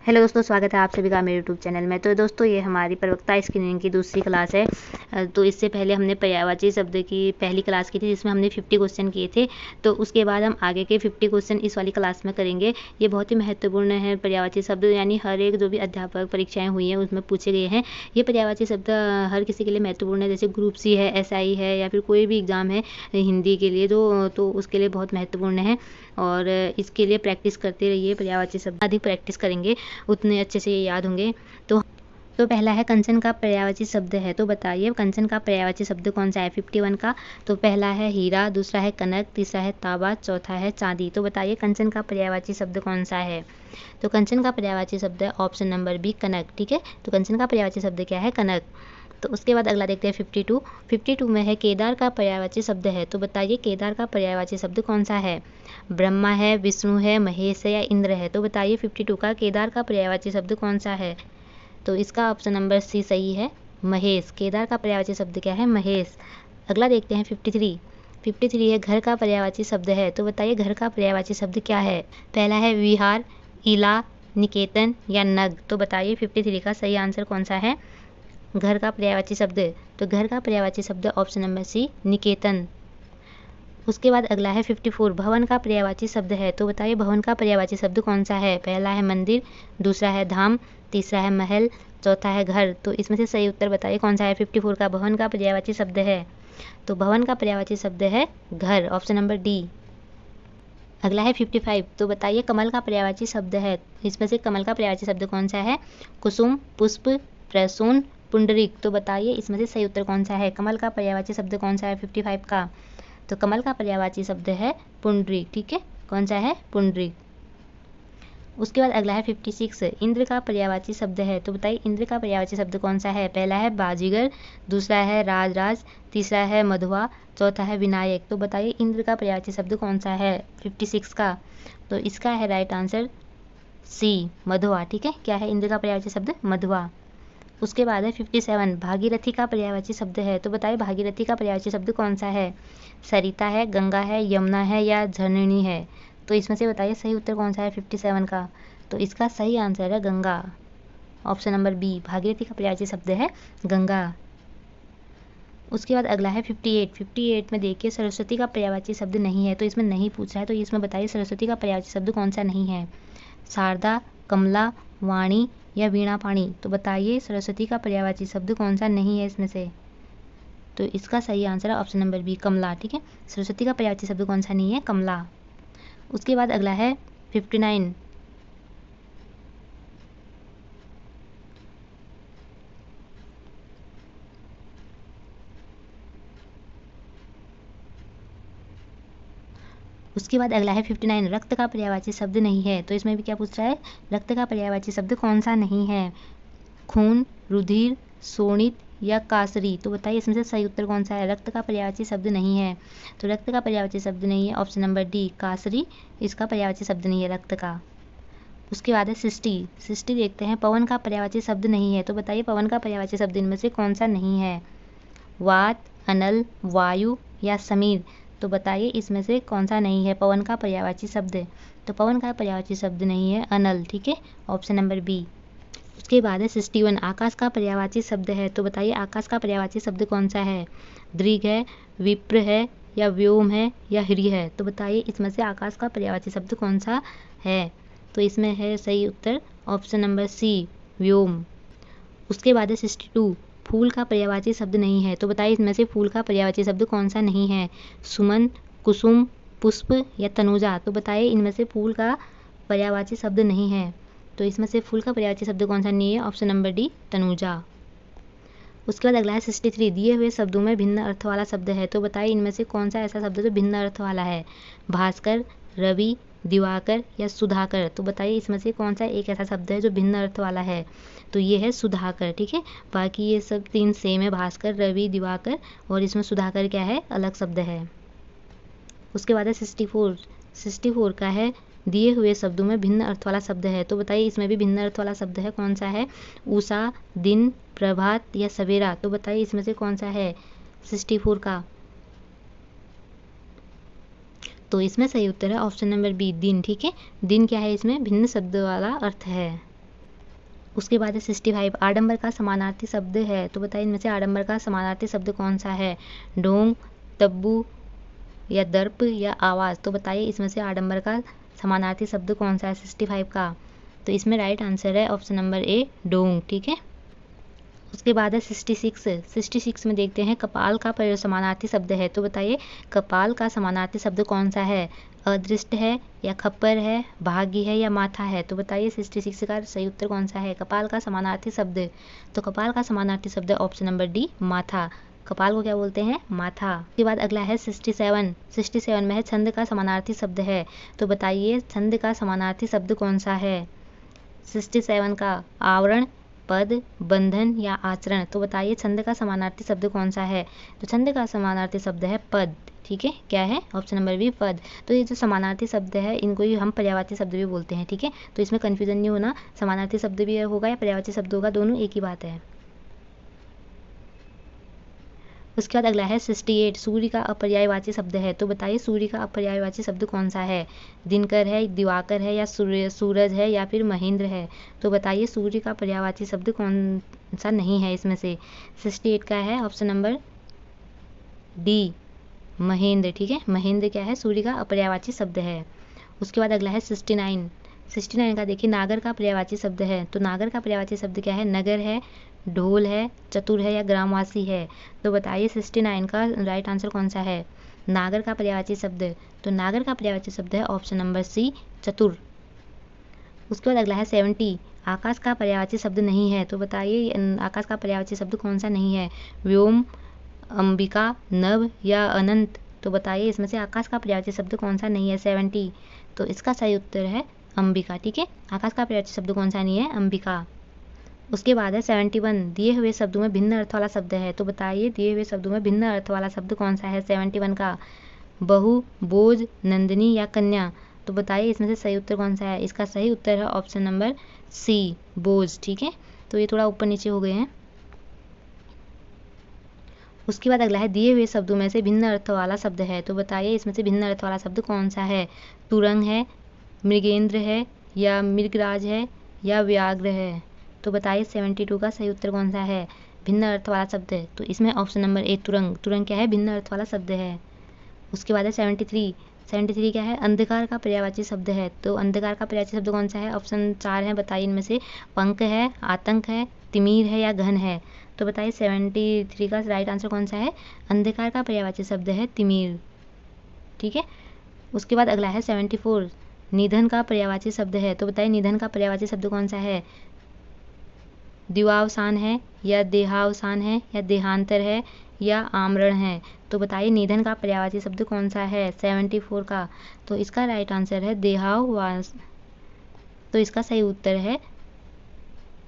Hello दोस्तों, स्वागत है आप सभी का मेरे यूट्यूब चैनल में। तो दोस्तों, ये हमारी प्रवक्ता स्क्रीनिंग की दूसरी क्लास है। तो इससे पहले हमने पर्यायवाची शब्द की पहली क्लास की थी, जिसमें हमने 50 क्वेश्चन किए थे। तो उसके बाद हम आगे के 50 क्वेश्चन इस वाली क्लास में करेंगे। ये बहुत ही महत्वपूर्ण है पर्यायवाची शब्द, यानी हर एक जो भी अध्यापक परीक्षाएँ हुई हैं उसमें पूछे गए हैं। ये पर्यायवाची शब्द हर किसी के लिए महत्वपूर्ण है, जैसे ग्रुप सी है, SI है, या फिर कोई भी एग्ज़ाम है हिंदी के लिए तो उसके लिए बहुत महत्वपूर्ण है। और इसके लिए प्रैक्टिस करते रहिए। पर्यायवाची शब्द अधिक प्रैक्टिस करेंगे उतने अच्छे से ये याद होंगे। तो पहला है कंचन का पर्यायवाची शब्द है, तो बताइए कंचन का पर्यायवाची शब्द कौन सा है 51 का। तो पहला है हीरा, दूसरा है कनक, तीसरा है तांबा, चौथा है चांदी। तो बताइए कंचन का पर्यायवाची शब्द कौन सा है। तो कंचन का पर्यायवाची शब्द है ऑप्शन नंबर बी, कनक। ठीक है, तो कंचन का पर्यायवाची शब्द क्या है, कनक। तो उसके बाद अगला देखते हैं 52 में है केदार का पर्यायवाची शब्द है। तो बताइए केदार का पर्यायवाची शब्द कौन सा है। ब्रह्मा है, विष्णु है, महेश है, या इंद्र है। तो बताइए 52 का केदार का पर्यायवाची शब्द कौन सा है। तो इसका ऑप्शन नंबर सी सही है, महेश। केदार का पर्यायवाची शब्द क्या है, महेश। अगला देखते हैं 53 है घर का पर्यायवाची शब्द है। तो बताइए घर का पर्यायवाची शब्द क्या है। पहला है विहार, इला, निकेतन, या नग। तो बताइए 53 का सही आंसर कौन सा है, घर का पर्यायवाची शब्द। तो घर का पर्यायवाची शब्द ऑप्शन नंबर सी, निकेतन। उसके बाद अगला है 54 भवन का पर्यायवाची शब्द है। तो बताइए भवन का पर्यायवाची शब्द कौन सा है। पहला है मंदिर, दूसरा है धाम, तीसरा है महल, चौथा है घर। तो इसमें से सही उत्तर बताइए कौन सा है। 54 का भवन का पर्यायवाची शब्द है, तो भवन का पर्यायवाची शब्द है घर, ऑप्शन नंबर डी। अगला है 55, तो बताइए कमल का पर्यायवाची शब्द है। इसमें से कमल का पर्यायवाची शब्द कौन सा है, कुसुम, पुष्प, प्रसून, पुंडरीक। तो बताइए इसमें से सही उत्तर कौन सा है। कमल का पर्यायवाची शब्द कौन सा है 55 का। तो कमल का पर्यायवाची शब्द है पुंडरीक। ठीक है, कौन सा है, पुंडरीक। उसके बाद अगला है 56 इंद्र का पर्यायवाची शब्द है। तो बताइए इंद्र का पर्यायवाची शब्द कौन सा है। पहला है बाजीगर, दूसरा है राजराज, तीसरा है मधुआ, चौथा है विनायक। तो बताइए इंद्र का पर्यायवाची शब्द कौन सा है 56 का। तो इसका है राइट आंसर सी, मधुआ। ठीक है, क्या है इंद्र का पर्यायवाची शब्द, मधुआ। उसके बाद है 57 भागीरथी का पर्यायवाची शब्द है। तो बताइए भागीरथी का पर्यायवाची शब्द कौन सा है। सरिता है, गंगा है, यमुना है, या झरणी है। तो इसमें से बताइए सही उत्तर कौन सा है 57 का। तो इसका सही आंसर है Ganga, option number B. Bhagirathi का पर्यायवाची शब्द है गंगा। उसके बाद अगला है 58 में देखिए सरस्वती का पर्यायवाची शब्द नहीं है। तो इसमें नहीं पूछा है, तो इसमें बताइए सरस्वती का पर्यायवाची शब्द कौन सा नहीं है। शारदा, कमला, वाणी, या वीणा पाणी। तो बताइए सरस्वती का पर्यायवाची शब्द कौन सा नहीं है इसमें से। तो इसका सही आंसर है ऑप्शन नंबर बी, कमला। ठीक है, सरस्वती का पर्यायवाची शब्द कौन सा नहीं है, कमला। उसके बाद अगला है 59। उसके बाद अगला है 59 रक्त का पर्यायवाची शब्द नहीं है। तो इसमें भी क्या पूछ रहा है, रक्त का पर्यायवाची शब्द कौन सा नहीं है। खून, रुधिर, शोणित, या कासरी। तो बताइए इसमें से सही उत्तर कौन सा है। रक्त का पर्यायवाची शब्द नहीं है, तो रक्त का पर्यायवाची शब्द नहीं है, ऑप्शन नंबर डी, कासरी इसका पर्यायवाची शब्द नहीं है रक्त का। उसके बाद है सृष्टि देखते हैं पवन का पर्यायवाची शब्द नहीं है। तो बताइए पवन का पर्यायवाची शब्द इनमें से कौन सा नहीं है। वात, अनल, वायु, या समीर। तो बताइए इसमें से कौन सा नहीं है पवन का पर्यायवाची शब्द। तो पवन का पर्यायवाची शब्द नहीं है अनल। ठीक है, ऑप्शन नंबर बी। उसके बाद है 61 आकाश का पर्यायवाची शब्द है। तो बताइए आकाश का पर्यायवाची शब्द कौन सा है। दृग है, विप्र है, या व्योम है, या ह्री है। तो बताइए इसमें से आकाश का पर्यायवाची शब्द कौन सा है। तो इसमें है सही उत्तर ऑप्शन नंबर सी, व्योम। उसके बाद है 62 फूल का पर्यायवाची शब्द नहीं है। तो बताइए इसमें से फूल का पर्यायवाची शब्द कौन सा नहीं है। सुमन, कुसुम, पुष्प, या तनुजा। तो बताइए इनमें से फूल का पर्यायवाची शब्द नहीं है। तो इसमें से फूल का पर्यायवाची शब्द कौन सा नहीं है, ऑप्शन नंबर डी, तनुजा। उसके बाद अगला है 63 दिए हुए शब्दों में भिन्न अर्थ वाला शब्द है। तो बताइए इनमें से कौन सा ऐसा शब्द जो भिन्न अर्थ वाला है। भास्कर, रवि, दिवाकर, या सुधाकर। तो बताइए इसमें से कौन सा एक ऐसा शब्द है जो भिन्न अर्थ वाला है। तो ये है सुधाकर। ठीक है, बाकी ये सब तीन सेम है, भास्कर, रवि, दिवाकर, और इसमें सुधाकर क्या है, अलग शब्द है। उसके बाद है 64 का है दिए हुए शब्दों में भिन्न अर्थ वाला शब्द है। तो बताइए इसमें भी भिन्न अर्थ वाला शब्द है, कौन सा है। उषा, दिन, प्रभात, या सवेरा। तो बताइए इसमें से कौन सा है 64 का। तो इसमें सही उत्तर है ऑप्शन नंबर बी, दिन। ठीक है, दिन क्या है, इसमें भिन्न शब्द वाला अर्थ है। उसके बाद है 65, आडंबर का समानार्थी शब्द है, तो बताइए इनमें से आडंबर का समानार्थी शब्द कौन सा है? ढोंग, तब्बू या दर्प या आवाज़। तो बताइए इसमें से आडंबर का समानार्थी शब्द कौन सा है 65 का? तो इसमें राइट आंसर है ऑप्शन नंबर ए, ढोंग। ठीक है। उसके बाद है 66 में देखते हैं कपाल का समानार्थी शब्द है, तो बताइए कपाल का समानार्थी शब्द कौन सा है? अदृष्ट है या खप्पर है, भाग्य है या माथा है? तो बताइए 66 का सही उत्तर कौन सा है? कपाल का समानार्थी शब्द, तो कपाल का समानार्थी शब्द ऑप्शन नंबर डी, माथा। कपाल को क्या बोलते हैं? माथा। उसके बाद अगला है 67 में है छंद का समानार्थी शब्द है, तो बताइए छंद का समानार्थी शब्द कौन सा है 67 का? आवरण, पद, बंधन या आचरण। तो बताइए छंद का समानार्थी शब्द कौन सा है? तो छंद का समानार्थी शब्द है पद। ठीक है, क्या है? ऑप्शन नंबर बी, पद। तो ये जो समानार्थी शब्द है इनको ही हम पर्यायवाची शब्द भी बोलते हैं। ठीक है, तो इसमें कन्फ्यूजन नहीं होना, समानार्थी शब्द भी होगा या पर्यायवाची शब्द होगा, दोनों एक ही बात है। उसके बाद अगला है 68, सूर्य का अपर्यायवाची शब्द है, तो बताइए सूर्य का अपर्यायवाची शब्द कौन सा है? दिनकर है, दिवाकर है या सूरज है या फिर महेंद्र है? तो बताइए सूर्य का पर्यायवाची शब्द कौन सा नहीं है इसमें से? 68 का है ऑप्शन नंबर डी, महेंद्र। ठीक है, महेंद्र क्या है? सूर्य का अपर्यायवाची शब्द है। उसके बाद अगला है 69 का देखिए नागर का पर्यायवाची शब्द है, तो नागर का पर्यायवाची शब्द क्या है? नगर है, ढोल है, चतुर है या ग्रामवासी है? तो बताइए 69 का राइट आंसर कौन सा है? नागर का पर्यायवाची शब्द, तो नागर का पर्यायवाची शब्द है ऑप्शन नंबर सी, चतुर। उसके बाद अगला है 70, आकाश का पर्यायवाची शब्द नहीं है, तो बताइए आकाश का पर्यायवाची शब्द कौन सा नहीं है? व्योम, अंबिका, नभ या अनंत। तो बताइए इसमें से आकाश का पर्यायवाची शब्द कौन सा नहीं है 70? तो इसका सही उत्तर है अंबिका। ठीक है, आकाश का पर्यायवाची शब्द कौन सा नहीं है? अंबिका। उसके बाद है 71, दिए हुए शब्दों में भिन्न अर्थ वाला शब्द है, तो बताइए दिए हुए शब्दों में भिन्न अर्थ वाला शब्द कौन सा है 71 का? बहु, बोझ, नंदिनी या कन्या। तो बताइए इसमें से सही उत्तर कौन सा है? इसका सही उत्तर है ऑप्शन नंबर सी, बोझ। ठीक है, तो ये थोड़ा ऊपर नीचे हो गए हैं। उसके बाद अगला है दिए हुए शब्दों में से भिन्न अर्थ वाला शब्द है, तो बताइए इसमें से भिन्न अर्थ वाला शब्द कौन सा है? तुरंग है, मृगेंद्र है या मृगराज है या व्याघ्र है? तो बताइए 72 का सही उत्तर कौन सा है? भिन्न अर्थ वाला शब्द है, तो इसमें ऑप्शन नंबर ए, तुरंग। तुरंग क्या है? भिन्न अर्थ वाला शब्द है। उसके बाद है 73 क्या है? अंधकार का पर्यायवाची शब्द है, तो अंधकार का पर्यायवाची शब्द कौन सा है? ऑप्शन 4 है, बताइए इनमें से। पंख है, आतंक है, तिमिर है या घन है? तो बताइए 73 का राइट आंसर कौन सा है? अंधकार का पर्यायवाची शब्द है तिमिर। ठीक है, उसके बाद अगला है 74, निधन का पर्यायवाची शब्द है, तो बताइए निधन का पर्यायवाची शब्द कौन सा है? दिवावसान है या देहावसान है या देहांतर है या आमरण है? तो बताइए निधन का पर्यायवाची शब्द कौन सा है 74 का? तो इसका राइट आंसर है देहाववास। तो इसका सही उत्तर है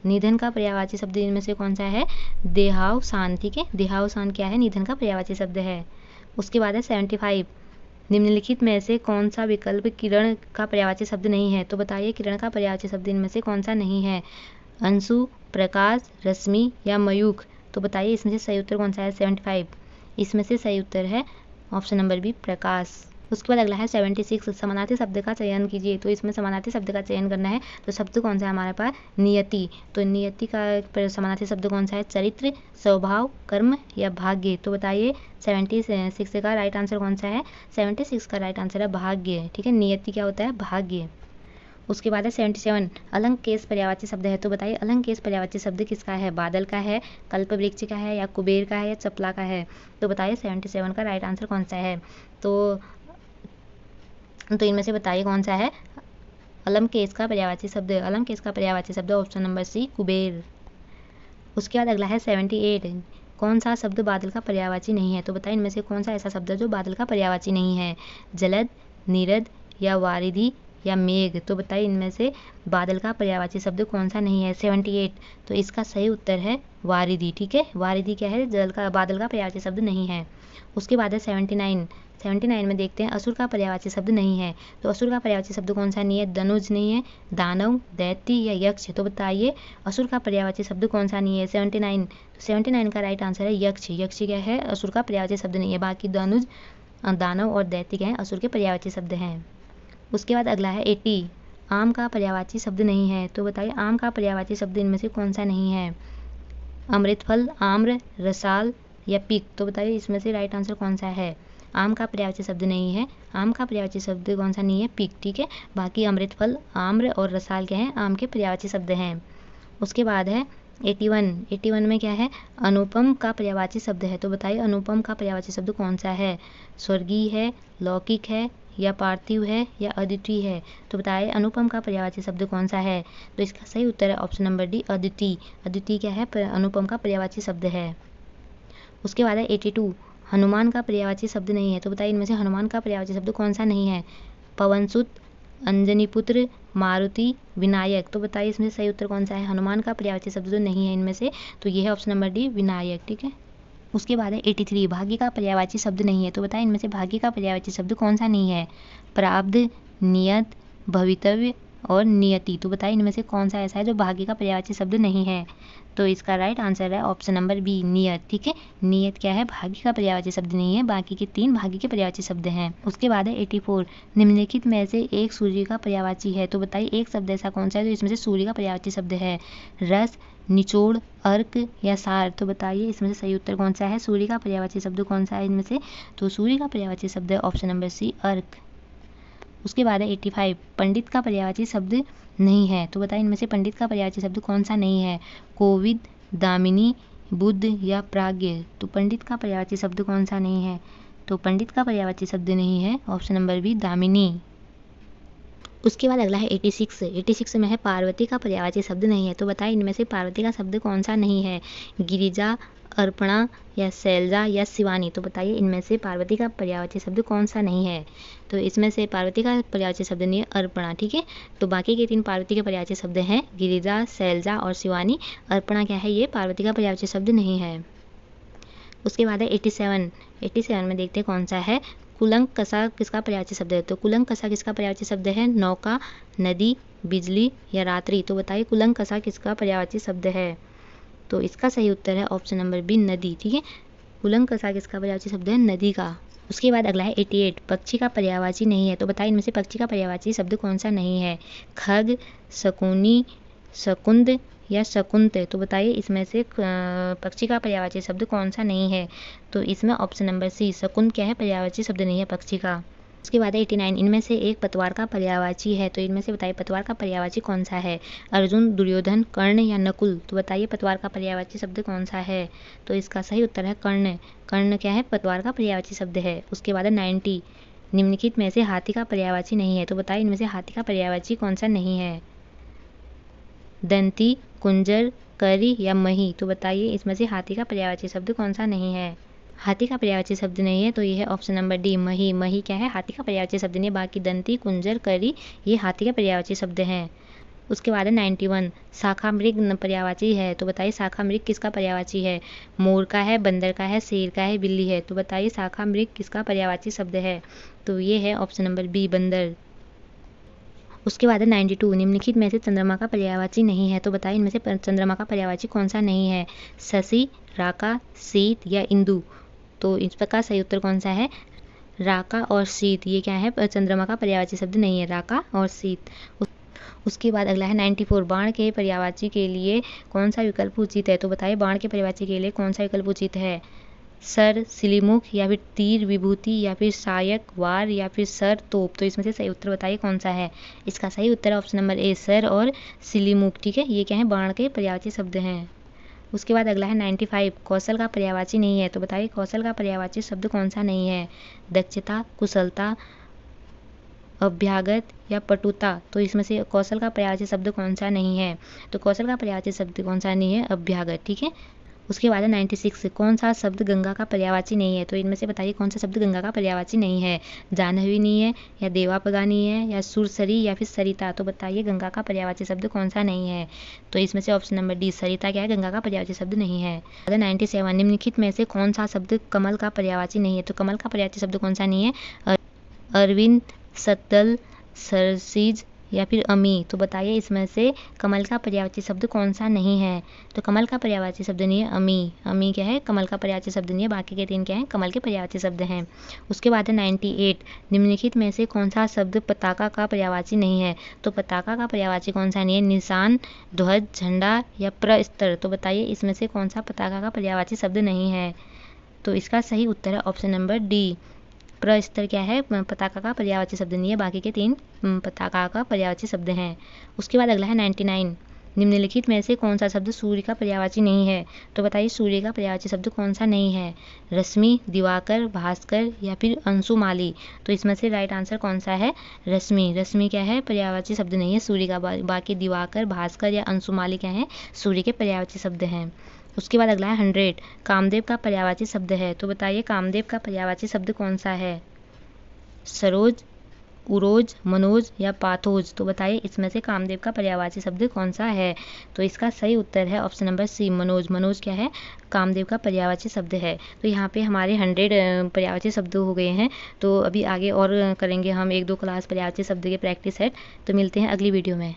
निधन का पर्यायवाची शब्द इनमें से कौन सा है? देहावसान। ठीक है, देहावसान क्या है? निधन का पर्यायवाची शब्द है। उसके बाद है 75, निम्नलिखित में से कौन सा विकल्प किरण का पर्यायवाची शब्द नहीं है? तो बताइए किरण का पर्यायवाची शब्द इनमें से कौन सा नहीं है? अंशु, प्रकाश, रश्मि या मयूख? तो बताइए इसमें से सही उत्तर कौन सा है 75? इसमें से सही उत्तर है ऑप्शन नंबर बी, प्रकाश। उसके बाद अगला है 76, समानार्थी शब्द का चयन कीजिए, तो इसमें समानार्थी शब्द का चयन करना है, तो शब्द कौन सा है हमारे पास? नियति। तो नियति का समानार्थी शब्द कौन सा है? चरित्र, स्वभाव, कर्म या भाग्य? तो बताइए 76 का राइट आंसर कौन सा है? 76 का राइट आंसर है भाग्य। ठीक है, नियति क्या होता है? भाग्य। उसके बाद है 77, अलंग केस पर्यायवाची शब्द है, तो बताइए अलंग केस पर्यायवाची शब्द किसका है? बादल का है, कल्प वृक्ष का है या कुबेर का है या चपला का है? तो बताइए 77 का राइट आंसर कौन सा है? तो इनमें से बताइए कौन सा है अलम केस का पर्यायवाची शब्द? अलम केस का पर्यायवाची शब्द ऑप्शन नंबर सी, कुबेर। उसके बाद अगला है 78, कौन सा शब्द बादल का पर्यायवाची नहीं है? तो बताइए इनमें से कौन सा ऐसा शब्द है जो बादल का पर्यायवाची नहीं है? जलद, नीरद या वारिधि या मेघ? तो बताइए इनमें से बादल का पर्यायवाची शब्द कौन सा नहीं है 78? तो इसका सही उत्तर है वारिधि। ठीक है, वारिधि क्या है? बादल का पर्यायवाची शब्द नहीं है। उसके बाद है 79 में देखते हैं असुर का पर्यायवाची शब्द नहीं है, तो असुर का पर्यायवाची शब्द कौन सा नहीं है? धनुज नहीं है, दानव, दैत्य या यक्ष? तो बताइए असुर का पर्यायवाची शब्द कौन सा नहीं है 79? तो 79 का राइट आंसर है यक्ष। यक्ष क्या है? असुर का पर्यायवाची शब्द नहीं है। बाकी धनुज, दानव और दैत्य क्या है? असुर के पर्यायवाची शब्द हैं। उसके बाद अगला है 80, आम का पर्यायवाची शब्द नहीं है, तो बताइए आम का पर्यायवाची शब्द इनमें से कौन सा नहीं है? अमृतफल, आम्र, रसाल या पीक, तो बताइए इसमें से राइट आंसर कौन सा है? आम का पर्यायवाची शब्द नहीं है, आम का पर्यायवाची शब्द कौन सा नहीं है? पीक, ठीक है। बाकी अमृतफल, आम्र और रसाल क्या है? आम के पर्यायवाची शब्द हैं। उसके बाद है 81 में क्या है? अनुपम का पर्यायवाची शब्द है, तो बताइए अनुपम का पर्यायवाची शब्द कौन सा है? स्वर्गीय है, लौकिक है या पार्थिव है या अद्वितीय है, तो बताइए अनुपम का पर्यायवाची शब्द कौन सा है? तो इसका सही उत्तर है ऑप्शन नंबर डी, अद्वितीय। अद्वितीय क्या है? अनुपम का पर्यायवाची शब्द है। उसके बाद है 82, हनुमान का पर्यायवाची शब्द नहीं है, तो बताइए इनमें से हनुमान का पर्यायवाची शब्द कौन सा नहीं है? पवनसुत, अंजनीपुत्र, मारुति, विनायक, तो बताइए इसमें सही उत्तर कौन सा है? हनुमान का पर्यायवाची शब्द जो नहीं है इनमें से, तो ये है ऑप्शन नंबर डी, विनायक, ठीक है। उसके बाद है 83, भाग्य का पर्यायवाची शब्द नहीं है, तो बताइए इनमें से भाग्य का पर्यायवाची शब्द कौन सा नहीं है? प्रारब्ध, नियत, भवितव्य और नियति, तो बताइए इनमें से कौन सा ऐसा है जो भाग्य का पर्यायवाची शब्द नहीं है? तो इसका राइट आंसर है ऑप्शन नंबर बी, नियत, ठीक है। नियत क्या है? भाग्य का पर्यायवाची शब्द नहीं है, बाकी के 3 भाग्य के पर्यायवाची शब्द हैं। उसके बाद है 84, निम्नलिखित में से एक सूर्य का पर्यायवाची है, तो बताइए एक शब्द ऐसा कौन सा है जो इसमें से सूर्य का पर्यायवाची शब्द है? रस, निचोड़, अर्क या सार, तो बताइए इसमें से सही उत्तर कौन सा है? सूर्य का पर्यायवाची शब्द कौन सा है इनमें से? तो सूर्य का पर्यायवाची शब्द है ऑप्शन नंबर सी, अर्क। उसके बाद है 85, पंडित का पर्यायवाची शब्द नहीं है, तो बताइए इनमें से पंडित का पर्यायवाची शब्द कौन सा नहीं है? कोविद, दामिनी, बुद्ध या प्राज्ञ, तो पंडित का पर्यायवाची शब्द कौन सा नहीं है? तो पंडित का पर्यायवाची शब्द नहीं है ऑप्शन नंबर बी, दामिनी। उसके बाद अगला है 86 में है पार्वती का पर्यायवाची शब्द नहीं है, तो बताइए इनमें से पार्वती का शब्द कौन सा नहीं है? गिरिजा, अर्पणा या शैलजा या शिवानी, तो बताइए इनमें से पार्वती का पर्यायवाची शब्द कौन सा नहीं है? तो इसमें से पार्वती का पर्यायवाची शब्द नहीं है अर्पणा, ठीक है। तो बाकी के 3 पार्वती के पर्यायवाची शब्द हैं गिरिजा, शैलजा और शिवानी। अर्पणा क्या है? ये पार्वती का पर्यायवाची शब्द नहीं है। उसके बाद है 87 में देखते हैं कौन सा है? कुलंक कसा किसका पर्यायवाची शब्द है? तो कुलंक कसा किसका पर्यायवाची शब्द है? नौका, नदी, बिजली या रात्रि, तो बताइए कुलंक कसा किसका पर्यायवाची शब्द है? तो इसका सही उत्तर है ऑप्शन नंबर बी, नदी, ठीक है। कुलंक कसा किसका पर्यायवाची शब्द है? नदी का। उसके बाद अगला है 88, पक्षी का पर्यायवाची नहीं है, तो बताइए इनमें से पक्षी का पर्यायवाची शब्द कौन सा नहीं है? खग, शकुनी, शकुंद या शकुंत, तो बताइए इसमें से पक्षी का पर्यायवाची शब्द कौन सा नहीं है? तो इसमें ऑप्शन नंबर सी, शकुंत क्या है? पर्यायवाची शब्द नहीं है पक्षी का। उसके बाद है 89, इनमें से एक पतवार का पर्यायवाची है, तो इनमें से बताइए पतवार का पर्यायवाची कौन सा है? अर्जुन, दुर्योधन, कर्ण या नकुल, तो बताइए पतवार का पर्यायवाची शब्द कौन सा है? तो इसका सही उत्तर है कर्ण। कर्ण क्या है? पतवार का पर्यायवाची शब्द है। उसके बाद है 90, निम्नलिखित में से हाथी का पर्यायवाची नहीं है, तो बताइए इनमें से हाथी का पर्यायवाची कौन सा नहीं है? दंती, कुंजर, करी या मही, तो बताइए इसमें से हाथी का पर्यायवाची शब्द कौन सा नहीं है? हाथी का पर्यायवाची शब्द नहीं है, तो ये है ऑप्शन नंबर डी, मही। मही क्या है? हाथी का पर्यायवाची शब्द नहीं है, बाकी दंती, कुंजर, करी ये हाथी के पर्यायवाची शब्द हैं। उसके बाद है 91, शाखा मृग पर्यायवाची है, तो बताइए शाखा मृग किसका पर्यायवाची है? मोर का है, बंदर का है, शेर का है, बिल्ली है, तो बताइए शाखा मृग किसका पर्यायवाची शब्द है? तो ये है ऑप्शन नंबर बी, बंदर। उसके बाद है 92, निम्नलिखित में से चंद्रमा का पर्यायवाची नहीं है, तो बताइए इनमें से चंद्रमा का पर्यायवाची कौन सा नहीं है? शशि, राका, शीत या इंदु, तो इस प्रकार सही उत्तर कौन सा है? राका और शीत, ये क्या है? चंद्रमा का पर्यायवाची शब्द नहीं है, राका और शीत। उसके बाद अगला है 94, बाण के पर्यायवाची के लिए कौन सा विकल्प उचित है? तो बताइए बाण के पर्यायवाची के लिए कौन सा विकल्प उचित है? सर, सिलीमुख या फिर तीर, विभूति या फिर सहायक, वार या फिर सर, तोप, तो इसमें से सही उत्तर बताइए कौन सा है? इसका सही उत्तर है ऑप्शन नंबर ए, सर और सिलीमुख, ठीक है। ये क्या है? बाण के पर्यायवाची शब्द हैं। उसके बाद अगला है 95, कौशल का पर्यायवाची नहीं है, तो बताइए कौशल का पर्यायवाची शब्द कौन सा नहीं है? दक्षता, कुशलता, अभ्यागत या पटुता, तो इसमें से कौशल का पर्यायवाची शब्द कौन सा नहीं है? तो कौशल का पर्यायवाची शब्द कौन सा नहीं है? अभ्यागत, ठीक है। उसके बाद है 96, कौन सा शब्द गंगा का पर्यायवाची नहीं है? तो इनमें से बताइए कौन सा शब्द गंगा का पर्यायवाची नहीं है? जाह्नवी नहीं है या देवापगा नहीं है या सुरसरी या फिर सरिता, तो बताइए गंगा का पर्यायवाची शब्द कौन सा नहीं है? तो इसमें से ऑप्शन नंबर डी, सरिता क्या है? गंगा का पर्यायवाची शब्द नहीं है। 97, निम्नलिखित में से कौन सा शब्द कमल का पर्यायवाची नहीं है? तो कमल का पर्यायवाची शब्द कौन सा नहीं है? अरविंद, सत्तल, सरसीज या फिर अमी। तो बताइए इसमें से कमल का पर्यायवाची शब्द कौन सा नहीं है। तो कमल का पर्यायवाची शब्द नहीं है अमी। अमी क्या है, कमल का पर्यायवाची शब्द नहीं है। बाकी के 3 क्या हैं, कमल के पर्यायवाची शब्द हैं। उसके बाद है 98, निम्नलिखित में से कौन सा शब्द पताका का पर्यायवाची नहीं है। तो पताका का पर्यायवाची कौन सा नहीं है, निशान, ध्वज, झंडा या प्रस्तर। तो बताइए इसमें से कौन सा पताका का पर्यायवाची शब्द नहीं है। तो इसका सही उत्तर है ऑप्शन नंबर डी, प्रस्तर क्या है, पताका का पर्यायवाची शब्द नहीं है। बाकी के 3 पताका का पर्यायवाची शब्द हैं। उसके बाद अगला है 99, निम्नलिखित में से कौन सा शब्द सूर्य का पर्यायवाची नहीं है। तो बताइए सूर्य का पर्यायवाची शब्द कौन सा नहीं है, रश्मि, दिवाकर, भास्कर या फिर अंशुमाली। तो इसमें से राइट आंसर कौन सा है, रश्मि। रश्मि क्या है, पर्यायवाची शब्द नहीं है सूर्य का। बाकी दिवाकर, भास्कर या अंशुमाली क्या है, सूर्य के पर्यायवाची शब्द हैं। उसके बाद अगला है 100, कामदेव का पर्यायवाची शब्द है। तो बताइए कामदेव का पर्यायवाची शब्द कौन सा है, सरोज, उरोज, मनोज या पाथोज। तो बताइए इसमें से कामदेव का पर्यायवाची शब्द कौन सा है। तो इसका सही उत्तर है option number C, Manoj. Manoj क्या है, कामदेव का पर्यायवाची शब्द है। तो यहाँ पे हमारे 100 पर्यायवाची शब्द हो गए हैं। तो अभी आगे और करेंगे हम 1-2 क्लास पर्यायवाची शब्द के प्रैक्टिस सेट। तो मिलते हैं अगली वीडियो में।